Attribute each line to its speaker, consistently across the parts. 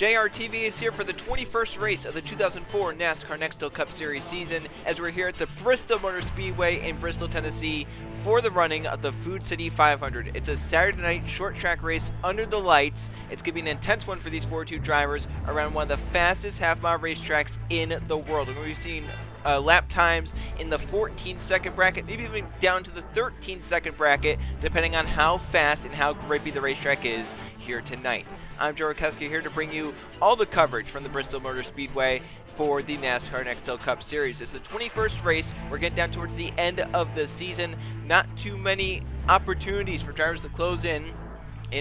Speaker 1: JRTV is here for the 21st race of the 2004 NASCAR Nextel Cup Series season, as we're here at the Bristol Motor Speedway in Bristol, Tennessee for the running of the Food City 500. It's a Saturday night short track race under the lights. It's going to be an intense one for these 4-2 drivers around one of the fastest half-mile racetracks in the world. We're going to be seeing lap times in the 14-second bracket, maybe even down to the 13-second bracket, depending on how fast and how grippy the racetrack is here tonight. I'm Joe Rakeski here to bring you all the coverage from the Bristol Motor Speedway for the NASCAR Nextel Cup Series. It's the 21st race. We're getting down towards the end of the season. Not too many opportunities for drivers to close in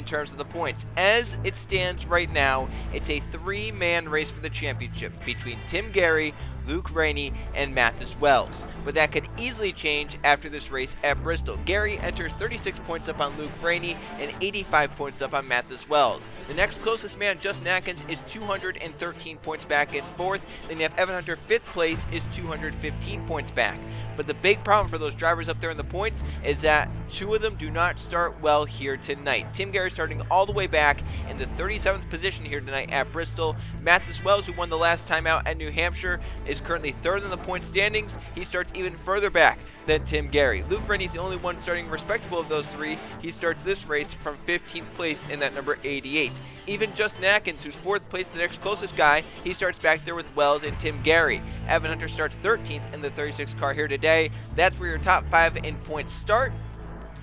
Speaker 1: terms of the points. As it stands right now, it's a three-man race for the championship between Tim Gary, Luke Rainey, and Mathis Wells. But that could easily change after this race at Bristol. Gary enters 36 points up on Luke Rainey and 85 points up on Mathis Wells. The next closest man, Justin Atkins, is 213 points back in fourth. Then you have Evan Hunter, fifth place, is 215 points back. But the big problem for those drivers up there in the points is that two of them do not start well here tonight. Tim Gary starting all the way back in the 37th position here tonight at Bristol. Mathis Wells, who won the last time out at New Hampshire, is currently third in the point standings. He starts even further back than Tim Gary. Luke Rainey's the only one starting respectable of those three. He starts this race from 15th place in that number 88. Even Justin Atkins, who's fourth place, the next closest guy, he starts back there with Wells and Tim Gary. Evan Hunter starts 13th in the 36 car here today. That's where your top five in points start.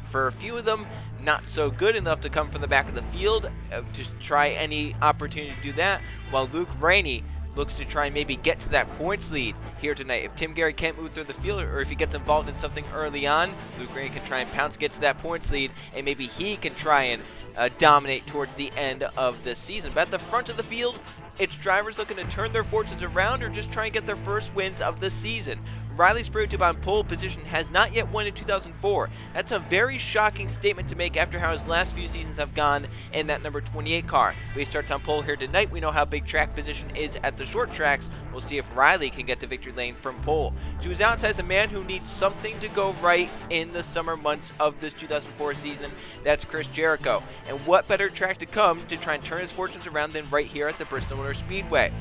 Speaker 1: For a few of them, not so good enough to come from the back of the field. Just try any opportunity to do that, while Luke Rainey looks to try and maybe get to that points lead here tonight. If Tim Gary can't move through the field, or if he gets involved in something early on, Luke Rainey can try and pounce, get to that points lead, and maybe he can try and dominate towards the end of the season. But at the front of the field, it's drivers looking to turn their fortunes around or just try and get their first wins of the season. Riley Spraytube on pole position has not yet won in 2004. That's a very shocking statement to make after how his last few seasons have gone in that number 28 car. But he starts on pole here tonight. We know how big track position is at the short tracks. We'll see if Riley can get to victory lane from pole. To his outside is a man who needs something to go right in the summer months of this 2004 season. That's Chris Jericho. And what better track to come to try and turn his fortunes around than right here at the Bristol Motor Speedway.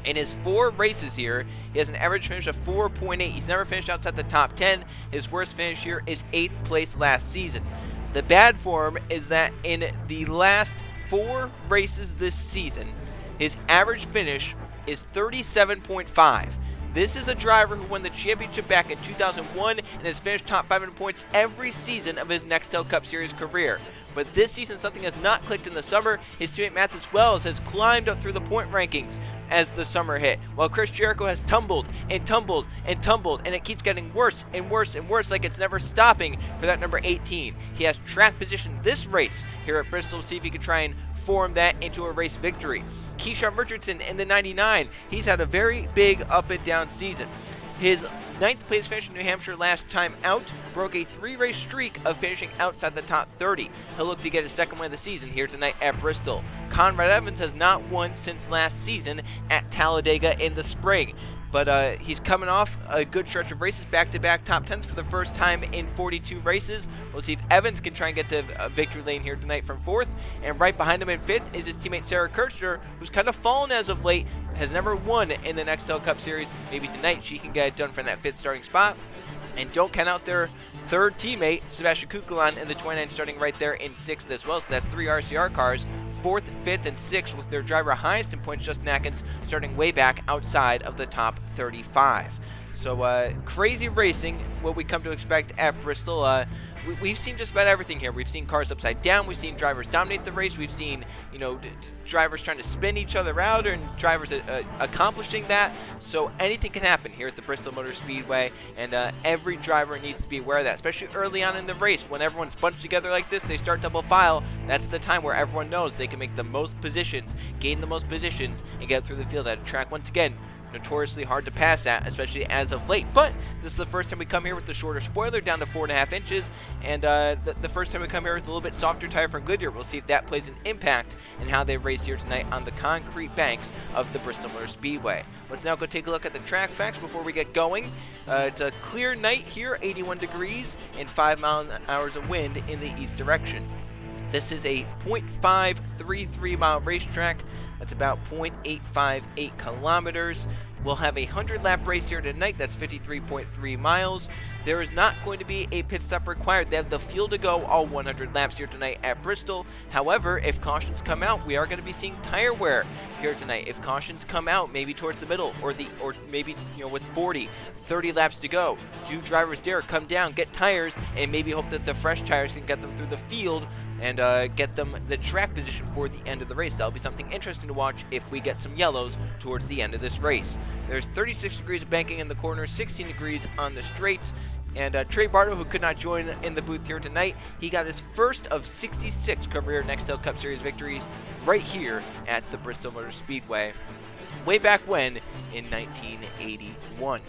Speaker 1: In his 4 races here, he has an average finish of 4.8. He's never finished outside the top 10. His worst finish here is 8th place last season. The bad form is that in the last 4 races this season, his average finish is 37.5. This is a driver who won the championship back in 2001 and has finished top 5 in points every season of his Nextel Cup Series career. But this season, something has not clicked in the summer. His teammate Mathis Wells has climbed up through the point rankings as the summer hit, while Chris Jericho has tumbled and tumbled and tumbled, and it keeps getting worse and worse and worse, like it's never stopping for that number 18. He has track position this race here at Bristol. See if he can try and form that into a race victory. Keyshawn Richardson in the 99, he's had a very big up and down season. His 9th place finish in New Hampshire last time out broke a 3-race streak of finishing outside the top 30. He'll look to get his second win of the season here tonight at Bristol. Conrad Evans has not won since last season at Talladega in the spring. But he's coming off a good stretch of races, back-to-back top 10s for the first time in 42 races. We'll see if Evans can try and get to victory lane here tonight from 4th. And right behind him in 5th is his teammate Sarah Kirchner, who's kind of fallen as of late, has never won in the Nextel Cup Series. Maybe tonight she can get it done from that 5th starting spot. And don't count out their 3rd teammate, Sebastian Kukulon, in the 29 starting right there in 6th as well. So that's 3 RCR cars, 4th, 5th, and 6th, with their driver highest in points, Justin Atkins, starting way back outside of the top 35. So crazy racing, what we come to expect at Bristol. We've seen just about everything here. We've seen cars upside down. We've seen drivers dominate the race. We've seen, drivers trying to spin each other out, and drivers accomplishing that. So anything can happen here at the Bristol Motor Speedway, and every driver needs to be aware of that, especially early on in the race. When everyone's bunched together like this, they start double file. That's the time where everyone knows they can make the most positions, gain the most positions, and get through the field at a track. Once again, notoriously hard to pass at, especially as of late. But this is the first time we come here with the shorter spoiler down to 4.5 inches, and the first time we come here with a little bit softer tire from Goodyear. We'll see if that plays an impact in how they race here tonight on the concrete banks of the Bristol Motor Speedway. Let's now go take a look at the track facts before we get going. It's a clear night here, 81 degrees and 5 miles an hour of wind in the east direction. This is a 0.533 mile racetrack. That's about 0.858 kilometers. We'll have a 100-lap race here tonight. That's 53.3 miles. There is not going to be a pit stop required. They have the fuel to go all 100 laps here tonight at Bristol. However, if cautions come out, we are going to be seeing tire wear here tonight. If cautions come out, maybe towards the middle, or maybe with 40, 30 laps to go, do drivers dare come down, get tires, and maybe hope that the fresh tires can get them through the field and get them the track position for the end of the race. That'll be something interesting to watch if we get some yellows towards the end of this race. There's 36 degrees of banking in the corner, 16 degrees on the straights. And Trey Bardo, who could not join in the booth here tonight, he got his first of 66 career Nextel Cup Series victories right here at the Bristol Motor Speedway, way back when in 1981.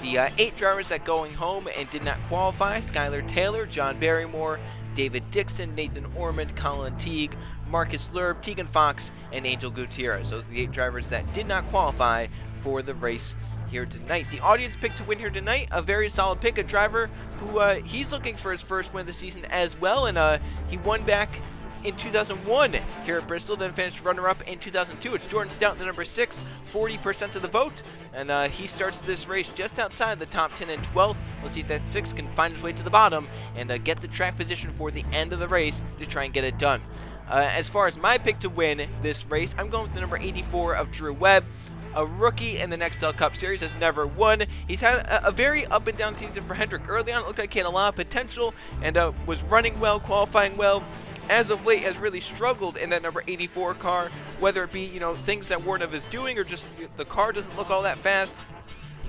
Speaker 1: The 8 drivers that going home and did not qualify: Skylar Taylor, John Barrymore, David Dixon, Nathan Ormond, Colin Teague, Marcus Lerb, Tegan Fox, and Angel Gutierrez. Those are the 8 drivers that did not qualify for the race here tonight. The audience pick to win here tonight, a very solid pick, a driver who he's looking for his first win of the season as well, and he won back in 2001 here at Bristol, then finished runner-up in 2002. It's Jordan Stout, the number 6, 40% of the vote, and he starts this race just outside the top 10 and 12th. We'll see if that 6 can find his way to the bottom and get the track position for the end of the race to try and get it done. As far as my pick to win this race, I'm going with the number 84 of Drew Webb. A rookie in the Nextel Cup Series, has never won. He's had a very up and down season for Hendrick. Early on, it looked like he had a lot of potential and was running well, qualifying well. As of late, has really struggled in that number 84 car, whether it be things that weren't of his doing or just the car doesn't look all that fast.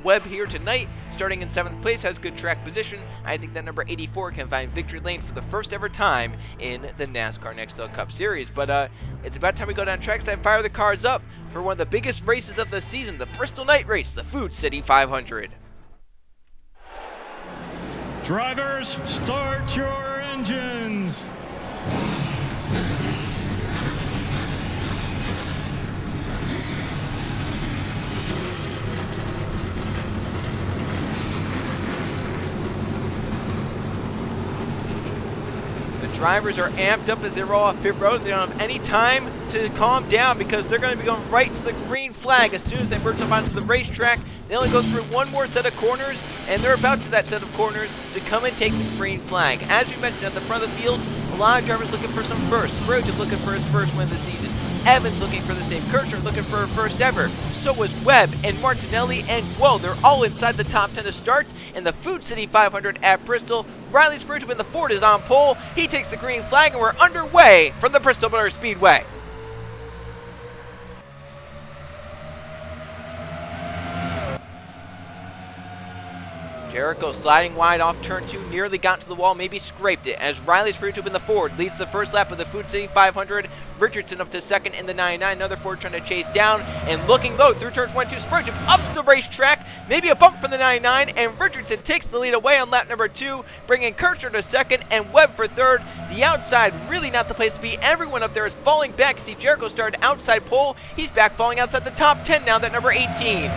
Speaker 1: Webb here tonight, starting in 7th place, has good track position. I think that number 84 can find victory lane for the first ever time in the NASCAR Nextel Cup Series. But it's about time we go down trackside and fire the cars up for one of the biggest races of the season, the Bristol Night Race, the Food City 500.
Speaker 2: Drivers, start your engines.
Speaker 1: Drivers are amped up as they roll off pit road. They don't have any time to calm down because they're going to be going right to the green flag as soon as they merge up onto the racetrack. They only go through one more set of corners, and they're about to that set of corners to come and take the green flag. As we mentioned, at the front of the field, a lot of drivers looking for some first. Spriggan looking for his first win of the season. Evans looking for the same. Kirchner looking for her first ever. So was Webb and Martinelli and Guo. They're all inside the top 10 to start in the Food City 500 at Bristol. Riley Spriggan in the Ford is on pole. He takes the green flag, and we're underway from the Bristol Motor Speedway. Jericho sliding wide off turn 2, nearly got to the wall, maybe scraped it, as Riley Spriggan in the Ford leads the first lap of the Food City 500. Richardson up to second in the 99, another Ford trying to chase down, and looking low through turns 1 2. Spriggan up the racetrack, maybe a bump from the 99, and Richardson takes the lead away on lap number 2, bringing Kirchner to second and Webb for third. The outside, really not the place to be. Everyone up there is falling back. See, Jericho started outside pole. He's back falling outside the top 10 now, that number 18.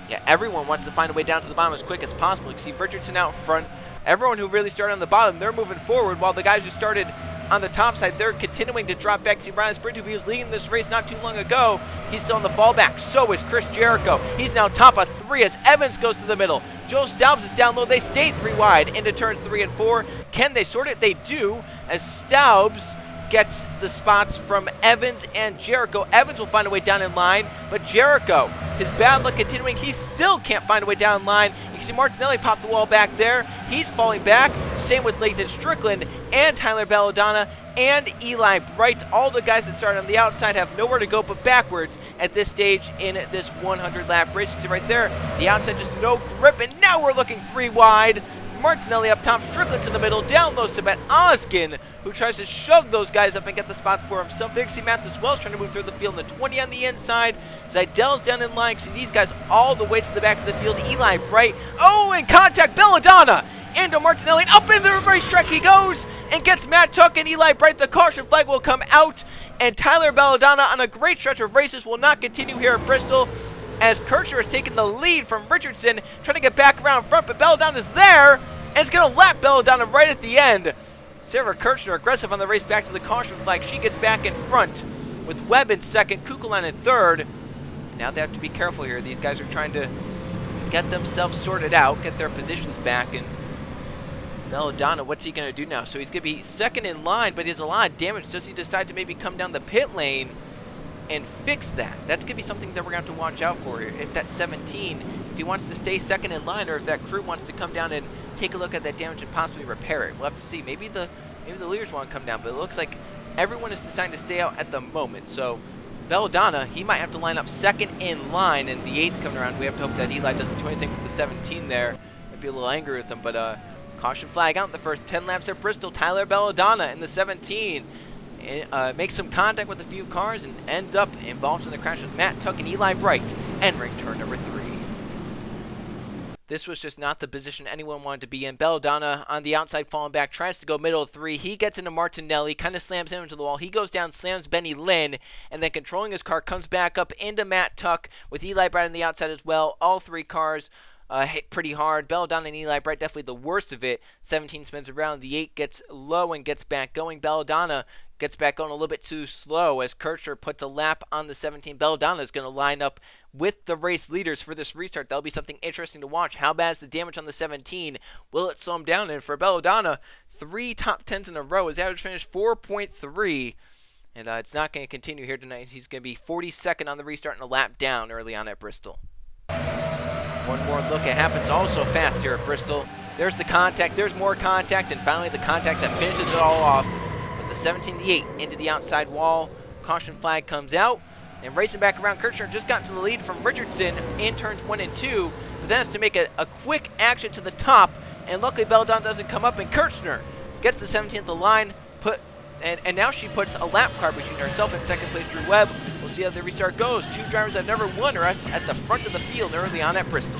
Speaker 1: Yeah, everyone wants to find a way down to the bottom as quick as possible. You can see Richardson out front. Everyone who really started on the bottom, they're moving forward, while the guys who started on the top side, they're continuing to drop back. See, Riley Spriggan, who was leading this race not too long ago, he's still in the fallback. So is Chris Jericho. He's now top of 3 as Evans goes to the middle. Joe Staubs is down low. They stay 3 wide into turns 3 and 4. Can they sort it? They do, as Staubs gets the spots from Evans and Jericho. Evans will find a way down in line, but Jericho, his bad luck continuing, he still can't find a way down in line. You can see Martinelli pop the wall back there. He's falling back. Same with Lathan Strickland and Tyler Belladonna and Eli Bright. All the guys that started on the outside have nowhere to go but backwards at this stage in this 100-lap race. You can see right there, the outside just no grip, and now we're looking 3 wide. Martinelli up top, Strickland to the middle, down low Sabat Oskin, who tries to shove those guys up and get the spots for himself. There you can see Mathis Wells trying to move through the field in the 20 on the inside. Zeidel's down in line. You see these guys all the way to the back of the field. Eli Bright, oh, and contact Belladonna into Martinelli, and up in the racetrack he goes and gets Matt Tuck and Eli Bright. The caution flag will come out, and Tyler Belladonna on a great stretch of races will not continue here at Bristol, as Kirchner has taken the lead from Richardson, trying to get back around front, but Belladonna's there, and it's going to lap Belladonna right at the end. Sarah Kirchner aggressive on the race back to the caution flag. She gets back in front with Webb in second, Kukulon in third. Now they have to be careful here. These guys are trying to get themselves sorted out, get their positions back. And Belladonna, what's he going to do now? So he's going to be second in line, but he has a lot of damage. Does he decide to maybe come down the pit lane and fix that? That's going to be something that we're going to have to watch out for here. If that 17, if he wants to stay second in line, or if that crew wants to come down and take a look at that damage and possibly repair it. We'll have to see. Maybe the leaders want to come down, but it looks like everyone is deciding to stay out at the moment. So Belladonna, he might have to line up second in line, and the 8's coming around. We have to hope that Eli doesn't do anything with the 17 there. Might be a little angry with him, but caution flag out in the first 10 laps at Bristol. Tyler Belladonna in the 17 makes some contact with a few cars and ends up involved in the crash with Matt Tuck and Eli Bright, entering turn number 3. This was just not the position anyone wanted to be in. Belladonna on the outside falling back, tries to go middle of 3. He gets into Martinelli, kind of slams him into the wall. He goes down, slams Benny Lynn, and then controlling his car, comes back up into Matt Tuck with Eli Bright on the outside as well. All 3 cars hit pretty hard. Belladonna and Eli Bright definitely the worst of it. 17 spins around. The 8 gets low and gets back going. Belladonna gets back going a little bit too slow as Kirchner puts a lap on the 17. Belladonna is going to line up with the race leaders for this restart. That'll be something interesting to watch. How bad is the damage on the 17? Will it slow him down? And for Belladonna, 3 top 10s in a row. His average finish 4.3. And it's not going to continue here tonight. He's going to be 42nd on the restart and a lap down early on at Bristol. One more look. It happens also fast here at Bristol. There's the contact. There's more contact. And finally the contact that finishes it all off. The 17, the 8 into the outside wall. Caution flag comes out. And racing back around, Kirchner just got to the lead from Richardson in turns 1 and 2. But then has to make a quick action to the top. And luckily Belladonna doesn't come up. And Kirchner gets the 17th the line. And now she puts a lap car between herself and second place Drew Webb. We'll see how the restart goes. 2 drivers that have never won are at the front of the field early on at Bristol.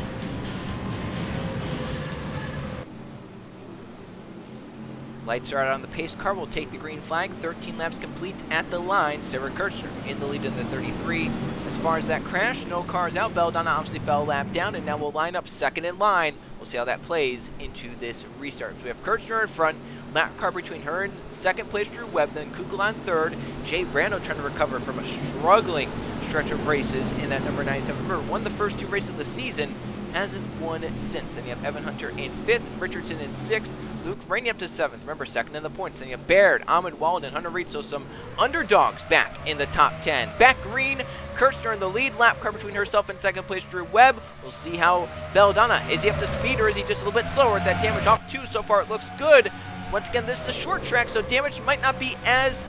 Speaker 1: Lights are out on the pace car. Will take the green flag. 13 laps complete at the line. Sarah Kirchner in the lead in the 33. As far as that crash, no cars out. Belladonna obviously fell a lap down, and now we'll line up second in line. We'll see how that plays into this restart. So we have Kirchner in front. Lap car between her and second place Drew Webb, then Kukulon third. Jay Brando trying to recover from a struggling stretch of races in that number 97. Remember, won the first 2 races of the season, hasn't won since. Then you have Evan Hunter in 5th, Richardson in 6th, Luke Rainey up to 7th. Remember, second in the points. Then you have Baird, Ahmed Walden, and Hunter Reed. So some underdogs back in the top 10. Back green, Kirchner in the lead. Lap car between herself and second place Drew Webb. We'll see how Belladonna, is he up to speed or is he just a little bit slower? With that damage off 2 so far, it looks good. Once again, this is a short track, so damage might not be as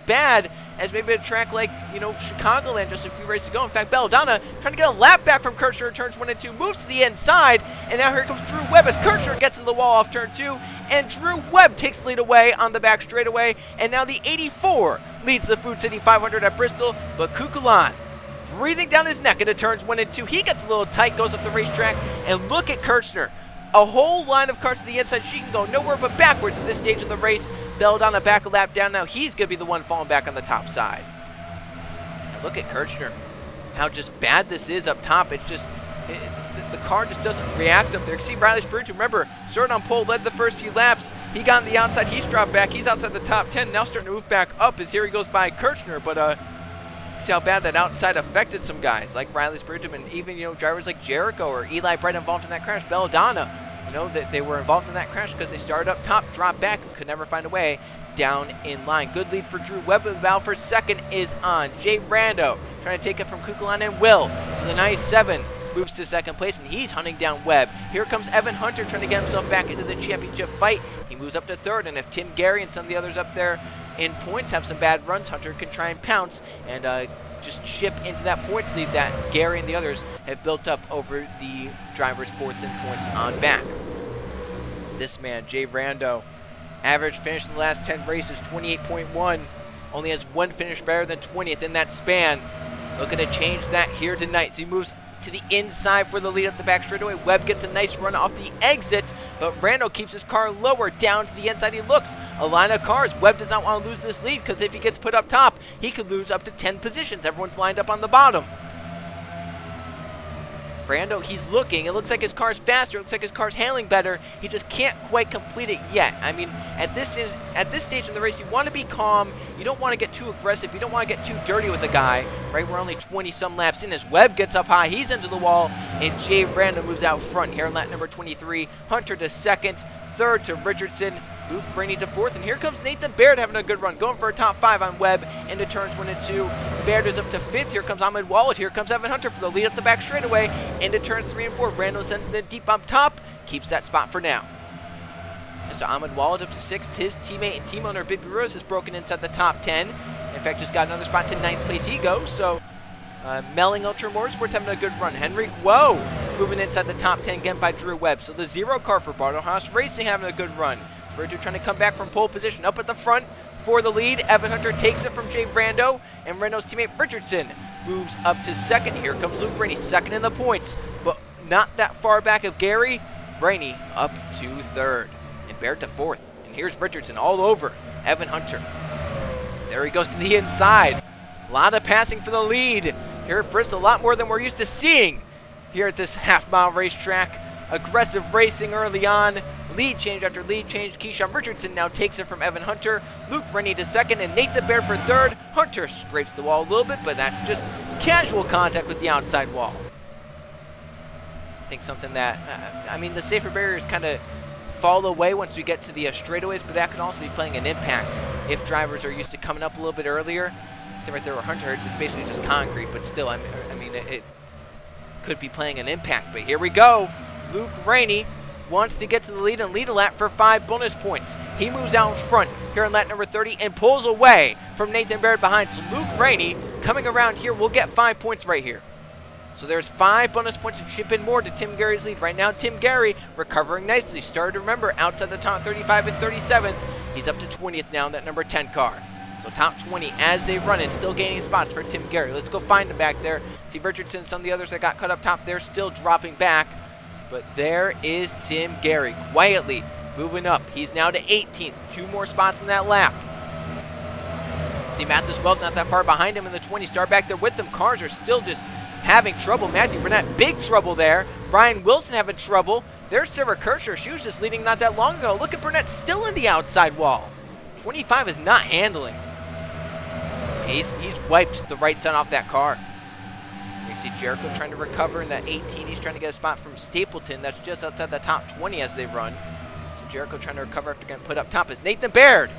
Speaker 1: bad as maybe a track like, Chicagoland just a few races ago. In fact, Belladonna trying to get a lap back from Kirchner in turns 1 and 2, moves to the inside, and now here comes Drew Webb as Kirchner gets in the wall off turn 2, and Drew Webb takes the lead away on the back straightaway, and now the 84 leads the Food City 500 at Bristol, but Kukulon breathing down his neck into turns 1 and 2. He gets a little tight, goes up the racetrack, and look at Kirchner. A whole line of cars to the inside. She can go nowhere but backwards at this stage of the race. Belladonna back a lap down. Now he's going to be the one falling back on the top side. And look at Kirchner. How just bad this is up top. It's just, the car just doesn't react up there. See Riley Spirito, remember, started on pole, led the first few laps. He got on the outside. He's dropped back. He's outside the top 10. Now starting to move back up as here he goes by Kirchner. But see how bad that outside affected some guys like Riley Spirito and even, drivers like Jericho or Eli Bright involved in that crash. Belladonna, that they were involved in that crash because they started up top, dropped back, and could never find a way down in line. Good lead for Drew Webb. The battle for second is on. Jay Brando trying to take it from Kukulon and Will. So the 97 moves to second place, and he's hunting down Webb. Here comes Evan Hunter trying to get himself back into the championship fight. He moves up to third, and if Tim Gary and some of the others up there in points have some bad runs, Hunter can try and pounce and just chip into that points lead that Gary and the others have built up over the drivers fourth in points on back. This man, Jay Brando, average finish in the last 10 races, 28.1. Only has 1 finish better than 20th in that span. Looking to change that here tonight. So he moves to the inside for the lead up the back straightaway. Webb gets a nice run off the exit, but Brando keeps his car lower down to the inside. He looks, a line of cars. Webb does not want to lose this lead because if he gets put up top, he could lose up to 10 positions. Everyone's lined up on the bottom. Brando, he's looking. It looks like his car's faster. It looks like his car's handling better. He just can't quite complete it yet. I mean, at this stage in the race, you want to be calm. You don't want to get too aggressive. You don't want to get too dirty with a guy, right? We're only 20-some laps in as Webb gets up high. He's into the wall, and Jay Brando moves out front here in lap number 23. Hunter to second, third to Richardson, Luke Rainey to fourth, and here comes Nathan Baird having a good run, going for a top 5 on Webb into turns 1 and 2. Baird is up to fifth. Here comes Ahmed Wallet. Here comes Evan Hunter for the lead up the back straightaway into turns 3 and 4. Brando sends it in deep up top, keeps that spot for now. And so Ahmed Wallet up to sixth. His teammate and team owner Bibi Rose has broken inside the top 10. In fact, just got another spot to 9th place he goes. So Melling Ultra Motorsports having a good run. Henrik Woe moving inside the top 10 again by Drew Webb. So the zero car for Bardo Haas Racing having a good run. Virgil trying to come back from pole position up at the front for the lead. Evan Hunter takes it from Jay Brando, and Brando's teammate Richardson moves up to second. Here comes Luke Rainey, second in the points, but not that far back of Gary. Rainey up to third, and Baird to fourth. And here's Richardson all over Evan Hunter. There he goes to the inside. A lot of passing for the lead here at Bristol, a lot more than we're used to seeing here at this half-mile racetrack. Aggressive racing early on. Lead change after lead change. Keyshawn Richardson now takes it from Evan Hunter. Luke Rainey to second, and Nathan Baird for third. Hunter scrapes the wall a little bit, but that's just casual contact with the outside wall. I think something that, I mean, the safer barriers kind of fall away once we get to the straightaways, but that can also be playing an impact if drivers are used to coming up a little bit earlier. So right there where Hunter hurts, it's basically just concrete, but still, I mean, it could be playing an impact. But here we go. Luke Rainey wants to get to the lead and lead a lap for 5 bonus points. He moves out in front here in lap number 30 and pulls away from Nathan Baird behind. So Luke Rainey coming around here will get 5 points right here. So there's 5 bonus points and chip in more to Tim Gary's lead. Right now, Tim Gary recovering nicely. Started to remember outside the top 35 and 37th. He's up to 20th now in that number 10 car. So top 20 as they run and still gaining spots for Tim Gary. Let's go find him back there. See Richardson, some of the others that got cut up top, they're still dropping back. But there is Tim Gary, quietly moving up. He's now to 18th, 2 more spots in that lap. See, Mathis Wells not that far behind him in the 20. Start back there with them. Cars are still just having trouble. Matthew Burnett, big trouble there. Brian Wilson having trouble. There's Sarah Kircher. She was just leading not that long ago. Look at Burnett still in the outside wall. 25 is not handling. He's wiped the right side off that car. You see Jericho trying to recover in that 18. He's trying to get a spot from Stapleton. That's just outside the top 20 as they run. So Jericho trying to recover after getting put up top is Nathan Baird.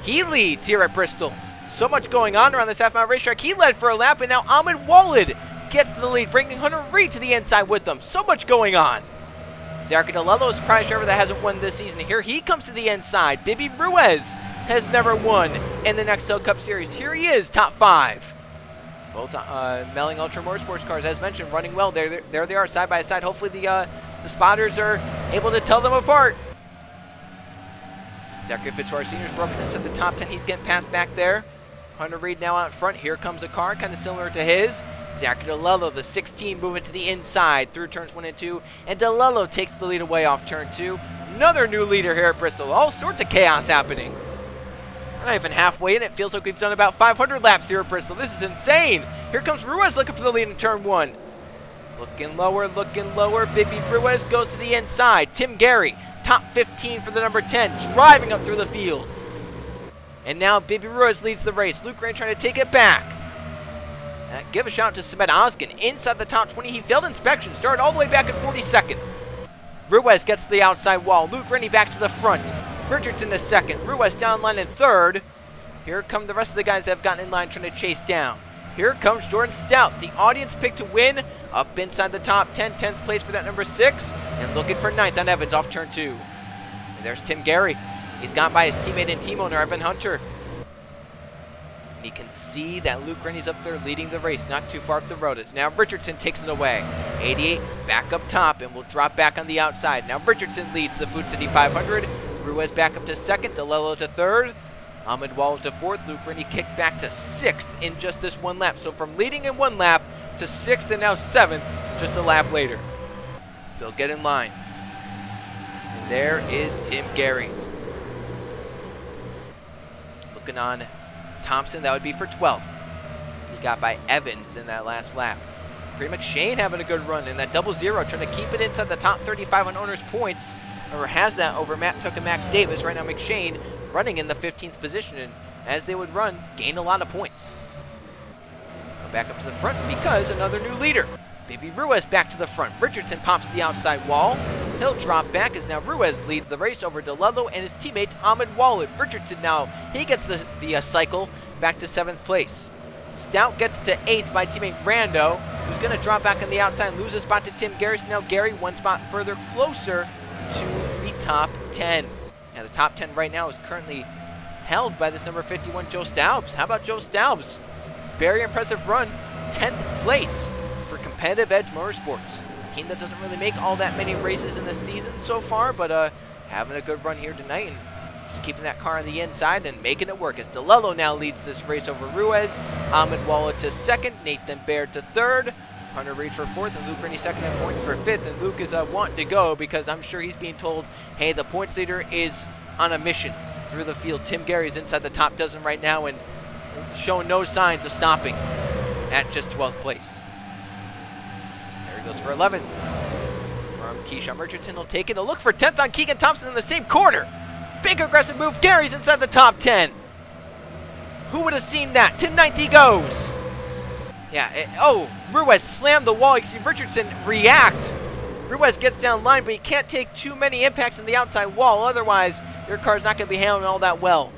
Speaker 1: He leads here at Bristol. So much going on around this half-mile racetrack. He led for a lap, and now Ahmed Walid gets to the lead, bringing Hunter Reed to the inside with them. So much going on. Zarka DeLello is surprise driver that hasn't won this season. Here he comes to the inside. Bibi Ruiz has never won in the Nextel Cup Series. Here he is, top 5. Both Melling Ultra Motorsports cars, as mentioned, running well. There they are, side by side. Hopefully the spotters are able to tell them apart. Zachary Fitzroy Sr. is broken into the top 10. He's getting passed back there. Hunter Reed now out front. Here comes a car kind of similar to his. Zachary DeLello, the 16, moving to the inside through turns 1 and 2. And DeLello takes the lead away off turn 2. Another new leader here at Bristol. All sorts of chaos happening. We're not even halfway in. It feels like we've done about 500 laps here at Bristol. This is insane. Here comes Ruiz looking for the lead in turn 1. Looking lower, looking lower. Bibi Ruiz goes to the inside. Tim Gary, top 15 for the number 10, driving up through the field. And now Bibi Ruiz leads the race. Luke Rain trying to take it back. Give a shout out to Samet Oskin. Inside the top 20, he failed inspection. Started all the way back at 42nd. Ruiz gets to the outside wall. Luke Rennie back to the front. Richardson to second. Ruiz down line in third. Here come the rest of the guys that have gotten in line trying to chase down. Here comes Jordan Stout, the audience pick to win. Up inside the top 10, 10th place for that number 6. And looking for 9th on Evans off turn 2. And there's Tim Gary. He's got by his teammate and team owner, Evan Hunter. And you can see that Luke Rennie's up there leading the race, not too far up the road. As now Richardson takes it away. 88 back up top and will drop back on the outside. Now Richardson leads the Food City 500. Ruiz back up to second. DeLello to third. Ahmed Wall to fourth. Luke Rennie kicked back to 6th in just this one lap. So from leading in one lap to 6th and now 7th just a lap later. They'll get in line. And there is Tim Gary. Looking on Thompson, that would be for 12th. He got by Evans in that last lap. Bree McShane having a good run in that 0-0, trying to keep it inside the top 35 on owners' points, or has that over Matt Tuck and Max Davis. Right now McShane running in the 15th position, and as they would run, gain a lot of points. Go back up to the front because another new leader. Baby Ruiz back to the front. Richardson pops the outside wall. He'll drop back as now Ruiz leads the race over DeLello and his teammate Ahmed Wallet. Richardson now, he gets the cycle back to 7th place. Stout gets to 8th by teammate Brando, who's going to drop back on the outside and lose a spot to Tim Garrison. Now Gary 1 spot further closer to the top 10. Now the top 10 right now is currently held by this number 51, Joe Staubs. How about Joe Staubs? Very impressive run, 10th place for Competitive Edge Motorsports. A team that doesn't really make all that many races in the season so far, but having a good run here tonight and just keeping that car on the inside and making it work as DeLello now leads this race over Ruiz. Ahmed Wallet to 2nd, Nathan Baird to 3rd, Hunter Reed for 4th, and Luke Rennie 2nd in points for 5th. And Luke is wanting to go because I'm sure he's being told, hey, the points leader is on a mission through the field. Tim Gary's inside the top dozen right now and showing no signs of stopping at just 12th place. There he goes for 11th. From Keyshawn Richardson, he'll take it. A look for 10th on Keegan Thompson in the same corner. Big aggressive move. Gary's inside the top 10. Who would have seen that? To 9th he goes. Yeah, Ruiz slammed the wall. You can see Richardson react. Ruiz gets down line, but he can't take too many impacts on the outside wall. Otherwise, your car's not going to be handling all that well.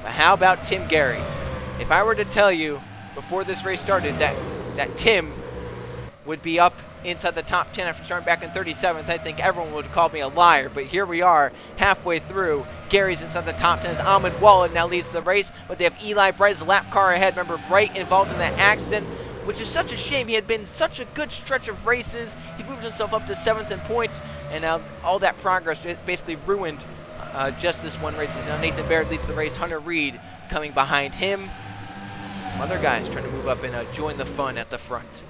Speaker 1: But how about Tim Gary? If I were to tell you before this race started that Tim would be up inside the top 10 after starting back in 37th, I think everyone would call me a liar. But here we are, halfway through. Gary's inside the top 10 as Ahmed Wallet now leads the race, but they have Eli Bright as a lap car ahead. Remember, Bright involved in that accident, which is such a shame. He had been such a good stretch of races. He moved himself up to 7th in points, and now all that progress basically ruined just this one race. Now Nathan Baird leads the race. Hunter Reed coming behind him. Some other guys trying to move up and join the fun at the front.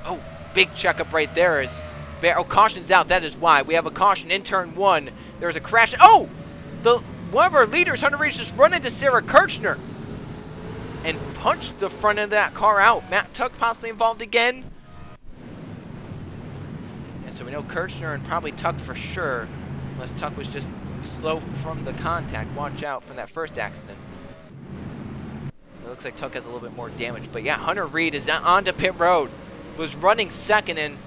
Speaker 1: Oh, big checkup right there as caution's out. That is why. We have a caution in turn 1. There's a crash. Oh! One of our leaders, Hunter Reed, just run into Sarah Kirchner and punched the front of that car out. Matt Tuck possibly involved again. And so we know Kirchner and probably Tuck for sure, unless Tuck was just slow from the contact. Watch out from that first accident. It looks like Tuck has a little bit more damage. But yeah, Hunter Reed is now onto pit road. Was running 2nd, and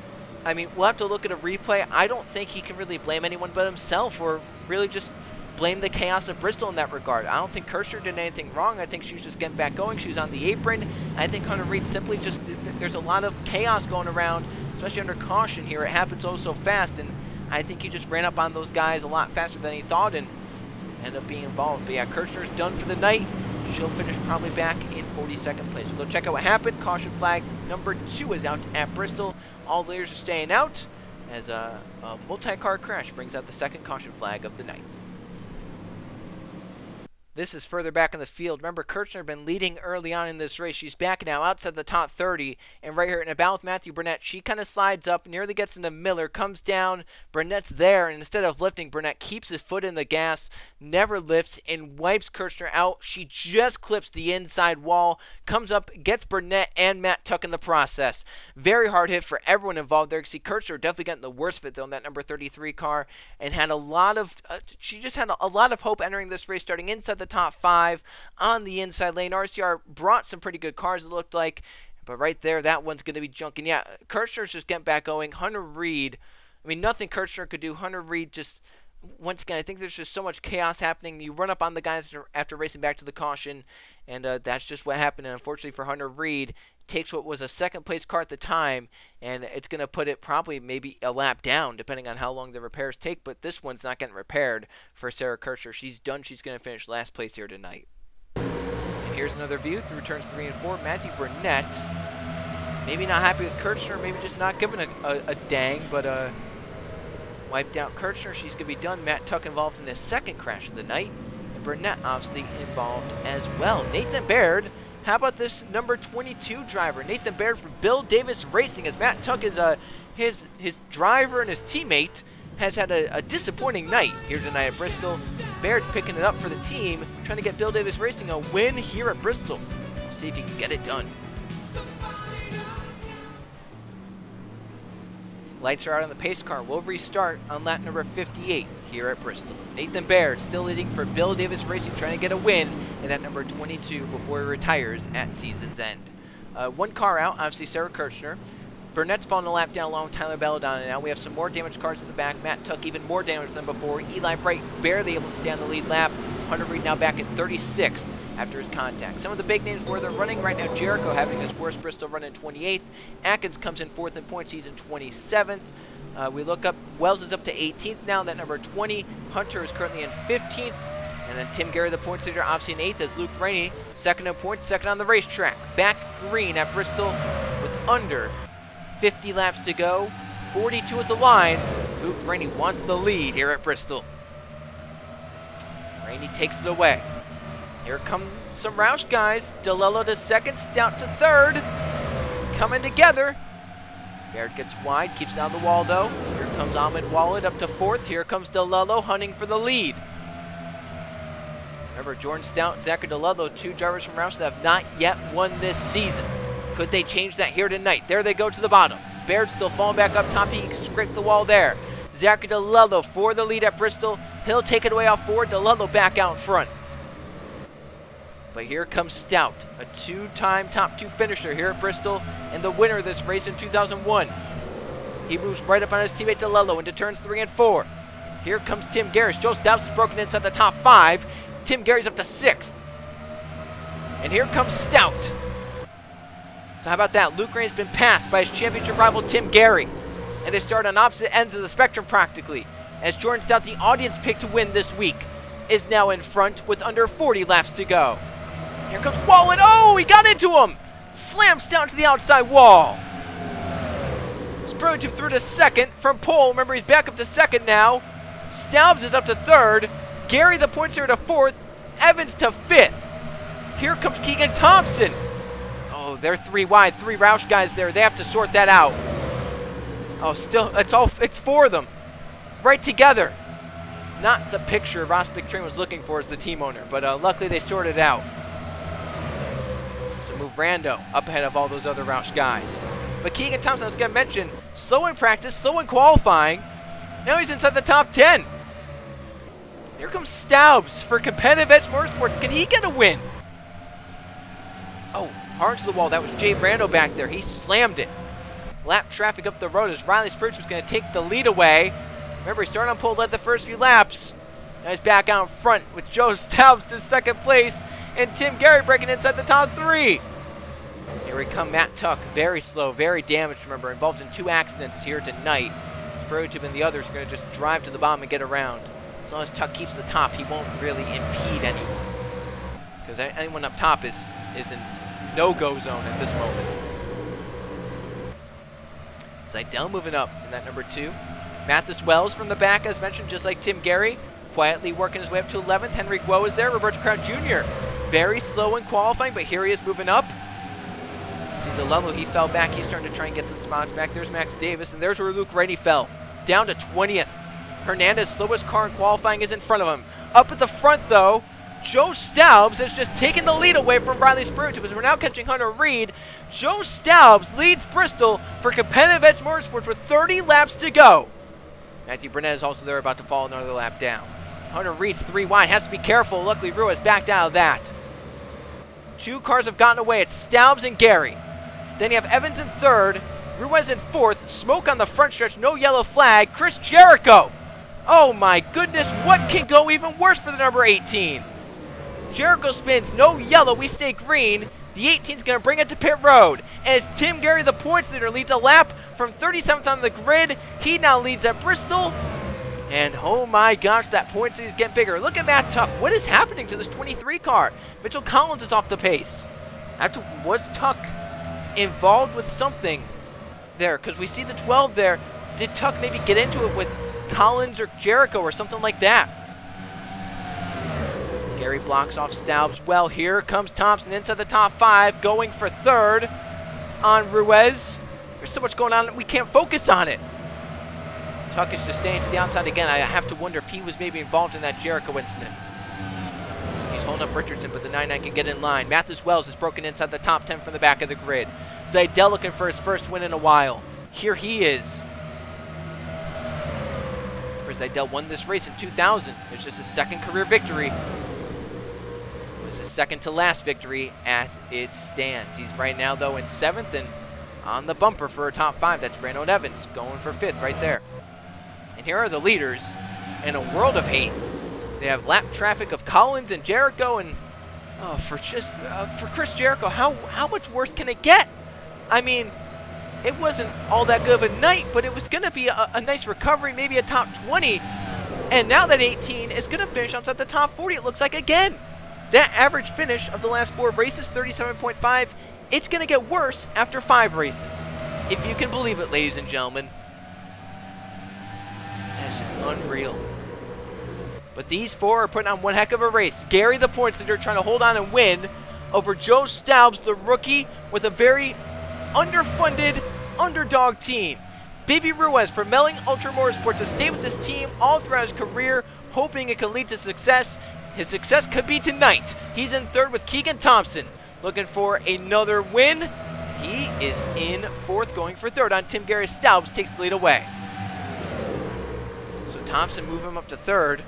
Speaker 1: I mean, we'll have to look at a replay. I don't think he can really blame anyone but himself, or really just blame the chaos of Bristol in that regard. I don't think Kirchner did anything wrong. I think she was just getting back going. She was on the apron. I think Hunter Reed simply just, there's a lot of chaos going around, especially under caution here. It happens so fast, and I think he just ran up on those guys a lot faster than he thought and ended up being involved. But yeah, Kirchner's done for the night. She'll finish probably back in 42nd place. We'll go check out what happened. Caution flag number 2 is out at Bristol. All leaders are staying out as a multi-car crash brings out the 2nd caution flag of the night. This is further back in the field. Remember, Kirchner had been leading early on in this race. She's back now outside the top 30. And right here in a battle with Matthew Burnett, she kind of slides up, nearly gets into Miller, comes down. Burnett's there, and instead of lifting, Burnett keeps his foot in the gas, never lifts, and wipes Kirchner out. She just clips the inside wall, comes up, gets Burnett and Matt Tuck in the process. Very hard hit for everyone involved there. You can see Kirchner definitely getting the worst of it, though, in that number 33 car, and had a lot of, she just had a lot of hope entering this race, starting inside the top 5 on the inside lane. RCR brought some pretty good cars, it looked like, but right there, that one's going to be junking. Yeah, Kirchner's just getting back going. Hunter Reed, I mean, nothing Kirchner could do. Hunter Reed just, once again, I think there's just so much chaos happening. You run up on the guys after racing back to the caution, and that's just what happened. And unfortunately for Hunter Reed, takes what was a 2nd place car at the time, and it's going to put it probably maybe a lap down, depending on how long the repairs take. But this one's not getting repaired for Sarah Kirchner. She's done. She's going to finish last place here tonight. And here's another view through turns 3 and 4. Matthew Burnett, maybe not happy with Kirchner, maybe just not giving a dang, but wiped out Kirchner. She's going to be done. Matt Tuck involved in the 2nd crash of the night, and Burnett obviously involved as well. Nathan Baird, how about this number 22 driver? Nathan Baird from Bill Davis Racing, as Matt Tuck is his driver and his teammate has had a disappointing night here tonight at Bristol. Baird's picking it up for the team, trying to get Bill Davis Racing a win here at Bristol. We'll see if he can get it done. Lights are out on the pace car. We'll restart on lap number 58 here at Bristol. Nathan Baird still leading for Bill Davis Racing, trying to get a win in that number 22 before he retires at season's end. One car out, obviously Sarah Kirchner. Burnett's falling a lap down along with Tyler Belladonna. Now we have some more damaged cars at the back. Matt Tuck even more damage than before. Eli Bright barely able to stay on the lead lap. Hunter Reed now back at 36th after his contact. Some of the big names where they're running right now: Jericho having his worst Bristol run in 28th. Atkins comes in 4th in points. He's in 27th. We look up, Wells is up to 18th now, that number 20. Hunter is currently in 15th. And then Tim Gary, the points leader, obviously in 8th, as Luke Rainey, second in points, second on the racetrack. Back green at Bristol with under 50 laps to go. 42 at the line. Luke Rainey wants the lead here at Bristol. Rainey takes it away. Here come some Roush guys. DeLello to second, Stout to third. Coming together. Baird gets wide, keeps it on the wall though. Here comes Ahmed Walid up to 4th. Here comes DeLello hunting for the lead. Remember, Jordan Stout and Zachary DeLello, 2 drivers from Roush that have not yet won this season. Could they change that here tonight? There they go to the bottom. Baird still falling back up top. He scraped the wall there. Zachary DeLello for the lead at Bristol. He'll take it away off forward. DeLello back out in front. But here comes Stout, a 2-time top 2 finisher here at Bristol and the winner of this race in 2001. He moves right up on his teammate DeLello into turns 3 and 4. Here comes Tim Garris. Joe Stouts is broken inside the top 5. Tim Gary's up to 6th. And here comes Stout. So how about that? Luke Rainey's been passed by his championship rival Tim Gary. And they start on opposite ends of the spectrum practically, as Jordan Stout, the audience pick to win this week, is now in front with under 40 laps to go. Here comes Wallen. Oh, he got into him. Slams down to the outside wall. Spruill through to second from pole. Remember, he's back up to second now. Staubs is up to third. Gary, the points are to 4th. Evans to 5th. Here comes Keegan Thompson. Oh, they're 3 wide. 3 Roush guys there. They have to sort that out. Oh, still, it's 4 of them. Right together. Not the picture Ross Big Train was looking for as the team owner, but luckily they sorted it out. So move Rando up ahead of all those other Roush guys. But Keegan Thompson, I was going to mention, slow in practice, slow in qualifying. Now he's inside the top 10. Here comes Staubs for Competitive Edge Motorsports. Can he get a win? Oh, hard to the wall. That was Jay Rando back there. He slammed it. Lap traffic up the road as Riley Spurge was going to take the lead away. Remember, he started on pole, led the first few laps. Now he's back out in front with Joe Staubs to second place and Tim Gary breaking inside the top 3. Here we come, Matt Tuck, very slow, very damaged, remember, involved in 2 accidents here tonight. Spurge and the others are going to just drive to the bottom and get around. As long as Tuck keeps the top, he won't really impede anyone. Because anyone up top is in no-go zone at this moment. Seidel moving up in that number 2. Mathis Wells from the back, as mentioned, just like Tim Gary, quietly working his way up to 11th. Henry Guo is there. Roberto Crown Jr. very slow in qualifying, but here he is moving up. See DeLello, he fell back. He's starting to try and get some spots back. There's Max Davis, and there's where Luke Rainey fell. Down to 20th. Hernandez, slowest car in qualifying, is in front of him. Up at the front, though, Joe Staubs has just taken the lead away from Riley Spruill because we're now catching Hunter Reed. Joe Staubs leads Bristol for Competitive Edge Motorsports with 30 laps to go. Matthew Burnett is also there, about to fall another lap down. Hunter Reed's 3 wide, has to be careful. Luckily, Ruiz backed out of that. 2 cars have gotten away. It's Staubs and Gary. Then you have Evans in 3rd, Ruiz in 4th, smoke on the front stretch, no yellow flag. Chris Jericho. Oh my goodness, what can go even worse for the number 18? Jericho spins, no yellow, we stay green. The 18's going to bring it to pit road. As Tim Gary, the points leader, leads a lap from 37th on the grid. He now leads at Bristol. And oh my gosh, that points lead is getting bigger. Look at Matt Tuck. What is happening to this 23 car? Mitchell Collins is off the pace. Was Tuck involved with something there? Because we see the 12 there. Did Tuck maybe get into it with Collins or Jericho or something like that? Gary blocks off Staubs. Well, here comes Thompson inside the top 5, going for 3rd on Ruiz. There's so much going on, we can't focus on it. Tuck is just staying to the outside again. I have to wonder if he was maybe involved in that Jericho incident. He's holding up Richardson, but the 99 can get in line. Mathis Wells is broken inside the top 10 from the back of the grid. Seidel looking for his first win in a while. Here he is. Remember, Seidel won this race in 2000. It's just his second career victory. It was his second to last victory as it stands. He's right now, though, in 7th and on the bumper for a top 5. That's Brandon Evans going for 5th right there. And here are the leaders in a world of hate. They have lap traffic of Collins and Jericho, and for Chris Jericho, how much worse can it get? I mean, it wasn't all that good of a night, but it was going to be a nice recovery, maybe a top 20. And now that 18 is going to finish outside the top 40, it looks like again. That average finish of the last 4 races, 37.5, it's going to get worse after 5 races. If you can believe it, ladies and gentlemen. That's just unreal. But these 4 are putting on one heck of a race. Gary, the points leader, trying to hold on and win over Joe Staubs, the rookie, with a very underfunded underdog team. Baby Ruiz from Melling Ultra Motorsports has stayed with this team all throughout his career, hoping it can lead to success. His success could be tonight. He's in 3rd with Keegan Thompson, looking for another win. He is in 4th, going for 3rd on Tim Gary. Staubs takes the lead away. So Thompson move him up to 3rd.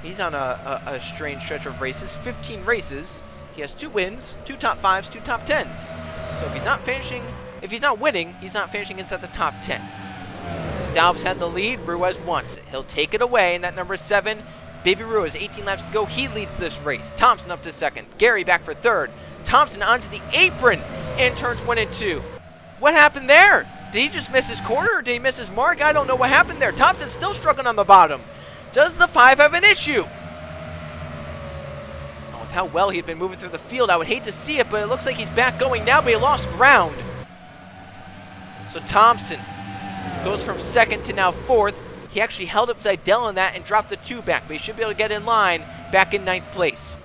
Speaker 1: He's on a strange stretch of races, 15 races. He has 2 wins, 2 top 5s, 2 top 10s. So if he's not winning, he's not finishing inside the top 10. Staubs had the lead. Ruiz wants it. He'll take it away, and that number 7, Baby Ruiz, 18 laps to go. He leads this race. Thompson up to 2nd. Gary back for 3rd. Thompson onto the apron in turns 1 and 2. What happened there? Did he just miss his corner, or did he miss his mark? I don't know what happened there. Thompson's still struggling on the bottom. Does the 5 have an issue? With how well he'd been moving through the field, I would hate to see it, but it looks like he's back going now, but he lost ground. So Thompson goes from 2nd to now 4th. He actually held up Seidel in that and dropped the 2 back, but he should be able to get in line back in 9th place.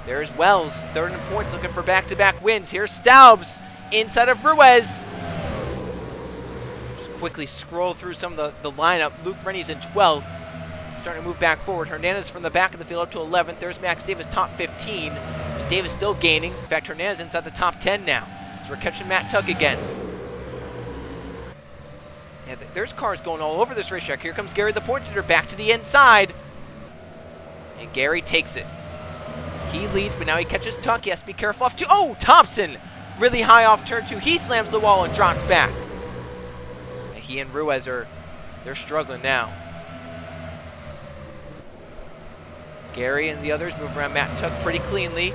Speaker 1: There's Wells, 3rd in points, looking for back-to-back wins. Here's Staubs inside of Ruiz. Just quickly scroll through some of the lineup. Luke Rennie's in 12th. Starting to move back forward. Hernandez from the back of the field up to 11th. There's Max Davis, top 15. And Davis still gaining. In fact, Hernandez inside the top 10 now. So we're catching Matt Tuck again. Yeah, there's cars going all over this racetrack. Here comes Gary, the points leader, back to the inside. And Gary takes it. He leads, but now he catches Tuck. He has to be careful off 2. Oh, Thompson! Really high off turn 2. He slams the wall and drops back. And he and Ruiz they're struggling now. Gary and the others move around Matt Tuck pretty cleanly.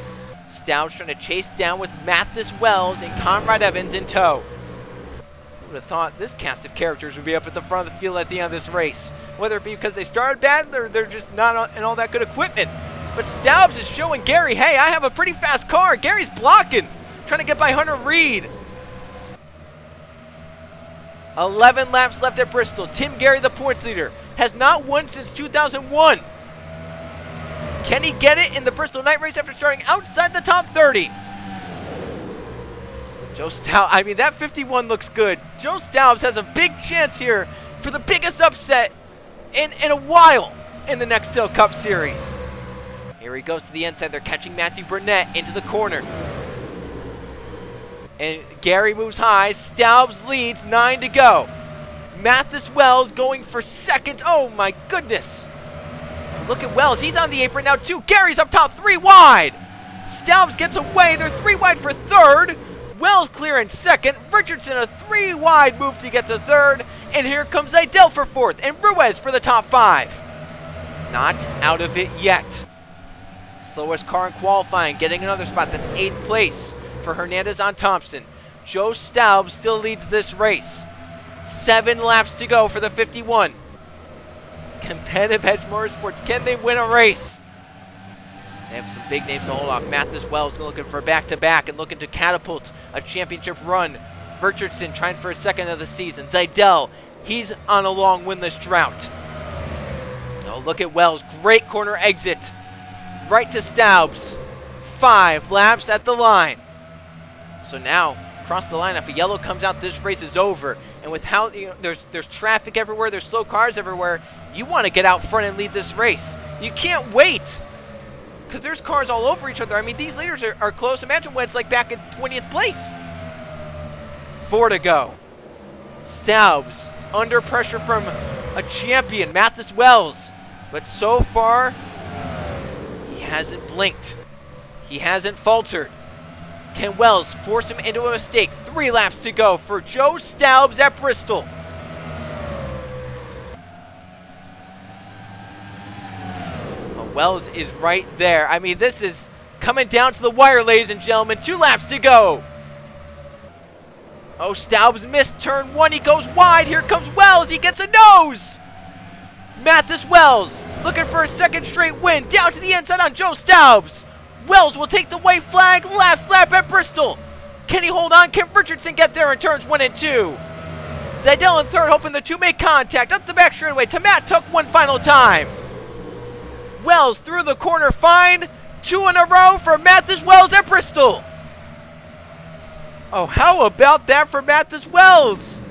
Speaker 1: Staubs trying to chase down with Mathis Wells and Conrad Evans in tow. Who would have thought this cast of characters would be up at the front of the field at the end of this race? Whether it be because they started bad or they're just not in all that good equipment. But Staubs is showing Gary, hey, I have a pretty fast car. Gary's blocking, trying to get by Hunter Reed. 11 laps left at Bristol. Tim Gary, the points leader, has not won since 2001. Can he get it in the Bristol night race after starting outside the top 30? Joe Staubs, I mean, that 51 looks good. Joe Staubs has a big chance here for the biggest upset in a while in the Nextel Cup Series. Here he goes to the inside. They're catching Matthew Burnett into the corner. And Gary moves high. Staubs leads, 9 to go. Mathis Wells going for 2nd. Oh my goodness. Look at Wells. He's on the apron now too. Gary's up top, 3 wide. Staubs gets away. They're 3 wide for 3rd. Wells clear in 2nd. Richardson a 3 wide move to get to 3rd. And here comes Seidel for 4th. And Ruiz for the top 5. Not out of it yet. Slowest car in qualifying, getting another spot. That's 8th place for Hernandez on Thompson. Joe Staubs still leads this race. 7 laps to go for the 51. Competitive Edge Motorsports, can they win a race? They have some big names to hold off. Mathis Wells looking for back-to-back and looking to catapult a championship run. Richardson trying for a 2nd of the season. Seidel, he's on a long winless drought. Oh, look at Wells, great corner exit. Right to Staubs. 5 laps at the line. So now, across the line, if a yellow comes out, this race is over. And with how there's traffic everywhere, there's slow cars everywhere, you want to get out front and lead this race. You can't wait, because there's cars all over each other. I mean, these leaders are close. Imagine when it's like back in 20th place. 4 to go. Staubs under pressure from a champion, Mathis Wells. But so far, he hasn't blinked. He hasn't faltered. Can Wells force him into a mistake? 3 laps to go for Joe Staubs at Bristol. Oh, Wells is right there. I mean, this is coming down to the wire, ladies and gentlemen. 2 laps to go. Oh, Staubs missed turn 1. He goes wide. Here comes Wells. He gets a nose. Mathis Wells looking for a second straight win. Down to the inside on Joe Staubs. Wells will take the white flag. Last lap at Bristol. Can he hold on? Can Richardson get there in turns 1 and 2? Seidel in third, hoping the two make contact. Up the back straightaway to Matt Tuck one final time. Wells through the corner fine. 2 in a row for Mathis Wells at Bristol. Oh, how about that for Mathis Wells?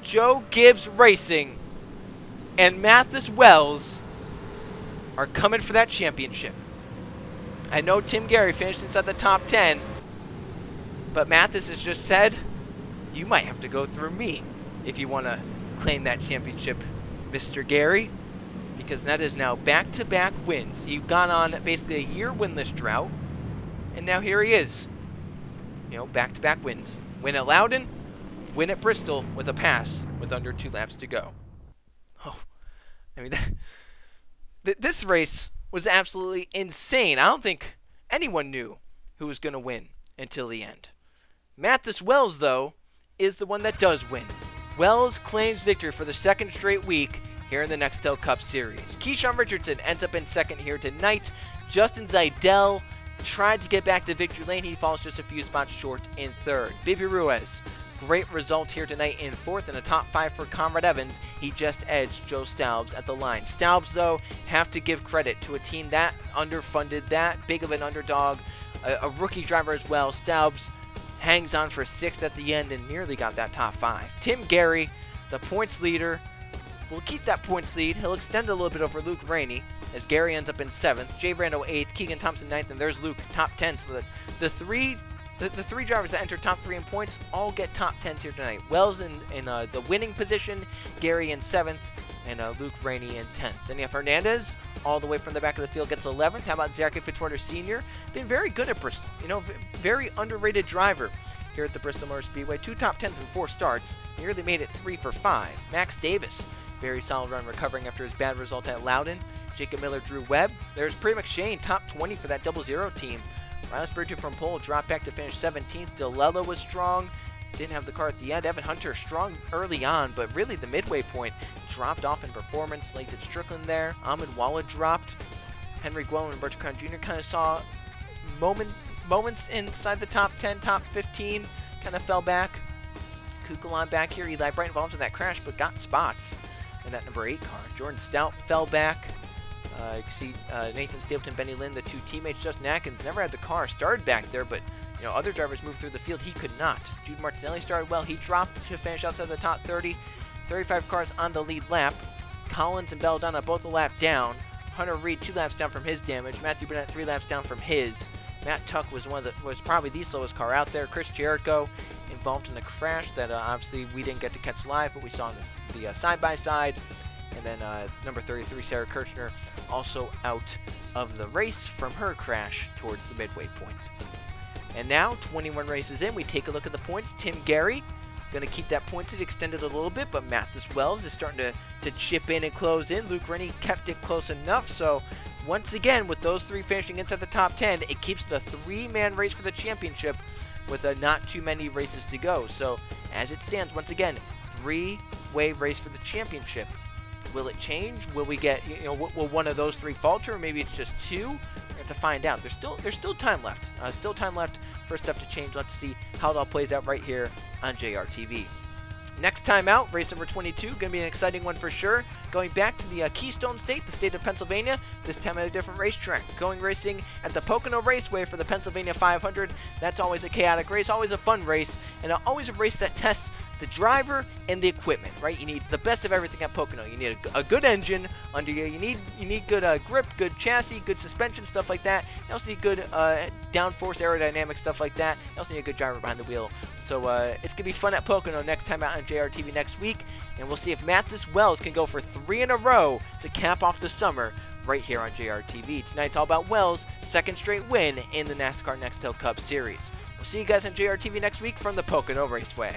Speaker 1: Joe Gibbs Racing and Mathis Wells are coming for that championship. I know Tim Gary finished inside the top 10, but Mathis has just said, you might have to go through me if you want to claim that championship, Mr. Gary, because that is now back-to-back wins. He's gone on basically a year winless drought, and now here he is. You know, back-to-back wins. Win at Loudon, win at Bristol with a pass with under 2 laps to go. Oh, I mean, this race was absolutely insane. I don't think anyone knew who was going to win until the end. Mathis Wells, though, is the one that does win. Wells claims victory for the 2nd straight week here in the Nextel Cup Series. Keyshawn Richardson ends up in 2nd here tonight. Justin Seidel tried to get back to victory lane. He falls just a few spots short in 3rd. Baby Ruiz, great result here tonight in 4th, and a top 5 for Conrad Evans. He just edged Joe Staubs at the line. Staubs, though, have to give credit to a team that underfunded, that big of an underdog, a rookie driver as well. Staubs hangs on for 6th at the end and nearly got that top 5. Tim Gary, the points leader, will keep that points lead. He'll extend a little bit over Luke Rainey as Gary ends up in 7th, Jay Brando 8th, Keegan Thompson 9th, and there's Luke top 10. So that the three drivers that enter top 3 in points all get top 10s here tonight. Wells in the winning position, Gary in 7th, and Luke Rainey in 10th. Then you have Hernandez all the way from the back of the field, gets 11th. How about Zachary Fitzwater Sr.? Been very good at Bristol. You know, very underrated driver here at the Bristol Motor Speedway. 2 top 10s in 4 starts. Nearly made it 3 for 5. Max Davis, very solid run recovering after his bad result at Loudon. Jacob Miller, Drew Webb. There's Prey McShane, top 20 for that 00 team. Riley Spiritu from pole dropped back to finish 17th. DeLello was strong. Didn't have the car at the end. Evan Hunter strong early on, but really the midway point dropped off in performance. Lathan Strickland there. Ahmed Walla dropped. Henry Guello and Bertrand Crown Jr. kind of saw moments inside the top 10, top 15. Kind of fell back. Kukulon back here. Eli Bright involved in that crash, but got spots in that number 8 car. Jordan Stout fell back. You can see Nathan Stapleton, Benny Lynn, the 2 teammates. Justin Atkins never had the car, started back there, but you know, other drivers moved through the field. He could not. Jude Martinelli started well. He dropped to finish outside the top 30. 35 cars on the lead lap. Collins and Belladonna both a lap down. Hunter Reed 2 laps down from his damage. Matthew Burnett 3 laps down from his. Matt Tuck was was probably the slowest car out there. Chris Jericho involved in a crash that obviously we didn't get to catch live, but we saw in the side-by-side. And then number 33, Sarah Kirchner, also out of the race from her crash towards the midway point. And now, 21 races in, we take a look at the points. Tim Gary going to keep that points lead extended a little bit, but Mathis Wells is starting to chip in and close in. Luke Rennie kept it close enough, so once again, with those 3 finishing inside the top 10, it keeps it a 3-man race for the championship with not too many races to go. So, as it stands, once again, 3-way race for the championship. Will it change? Will we get, you know, will one of those 3 falter, or maybe it's just 2? We have to find out. There's still time left. Still time left for stuff to change. Let's see how it all plays out right here on JRTV. Next time out, race number 22, going to be an exciting one for sure. Going back to the Keystone State, the state of Pennsylvania, this time at a different racetrack. Going racing at the Pocono Raceway for the Pennsylvania 500. That's always a chaotic race, always a fun race, and always a race that tests the driver and the equipment, right? You need the best of everything at Pocono. You need a good engine under you. You need good grip, good chassis, good suspension, stuff like that. You also need good downforce aerodynamic stuff like that. You also need a good driver behind the wheel. So it's going to be fun at Pocono next time out on JRTV next week. And we'll see if Mathis Wells can go for 3 in a row to cap off the summer right here on JRTV. Tonight's all about Wells' second straight win in the NASCAR Nextel Cup Series. We'll see you guys on JRTV next week from the Pocono Raceway.